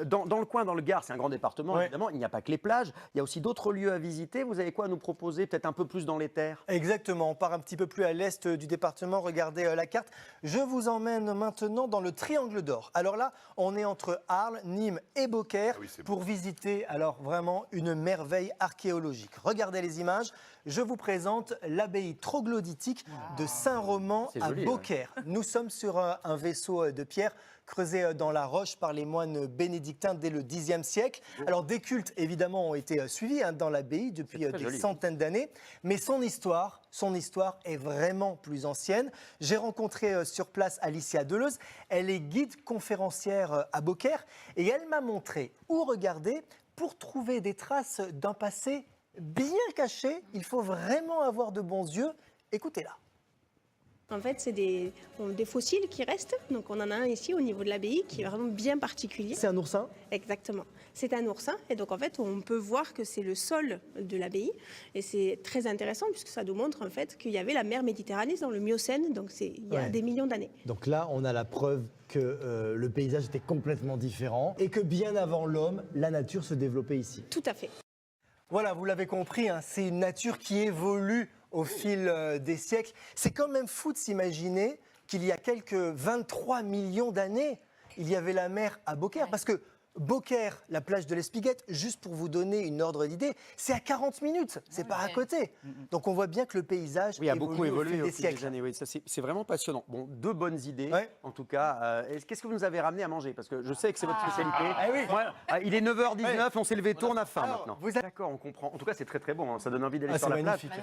Dans le coin, dans le Gard, c'est un grand département, Ouais. évidemment, il n'y a pas que les plages, il y a aussi d'autres lieux à visiter. Vous avez quoi à nous proposer, peut-être un peu plus dans les terres? Exactement, on part un petit peu plus à l'est du département, regardez la carte. Je vous emmène maintenant dans le Triangle d'Or. Alors là, on est entre Arles, Nîmes et Beaucaire pour visiter alors vraiment une merveille archéologique. Regardez les images, je vous présente l'abbaye troglodytique de Saint-Roman à joli, Beaucaire. Nous sommes sur un vaisseau de pierre creusé dans la roche par les moines bénédictins dès le Xe siècle. Alors des cultes évidemment ont été suivis dans l'abbaye depuis des joli. centaines d'années, mais son histoire est vraiment plus ancienne. J'ai rencontré sur place Alicia Deleuze, elle est guide conférencière à Beaucaire et elle m'a montré où regarder pour trouver des traces d'un passé bien caché. Il faut vraiment avoir de bons yeux. Écoutez-la. En fait, c'est des fossiles qui restent. Donc, on en a un ici au niveau de l'abbaye qui est vraiment bien particulier. C'est un oursin? Exactement. C'est un oursin. Et donc, en fait, on peut voir que c'est le sol de l'abbaye. Et c'est très intéressant puisque ça nous montre en fait qu'il y avait la mer Méditerranée dans le Miocène. Donc, c'est il y a des millions d'années. Donc là, on a la preuve que le paysage était complètement différent et que bien avant l'homme, la nature se développait ici. Tout à fait. Voilà, vous l'avez compris, c'est une nature qui évolue au fil des siècles. C'est quand même fou de s'imaginer qu'il y a quelques 23 millions d'années, il y avait la mer à Beaucaire. Parce que Beaucaire, la plage de l'Espiguette, juste pour vous donner une ordre d'idée, c'est à 40 minutes, c'est pas à côté. Donc on voit bien que le paysage Oui, a beaucoup évolué au au fil des fil des siècles. années. Oui, ça, c'est vraiment passionnant. Bon, deux bonnes idées, Ouais. en tout cas. Qu'est-ce que vous nous avez ramené à manger? Parce que je sais que c'est votre spécialité. Ah oui. Moi, il est 9h19, on s'est levé tôt, on a faim Alors, maintenant. vous avez- D'accord, on comprend. En tout cas, c'est très très bon. Ça donne envie d'aller Ah, sur c'est la plage. magnifique.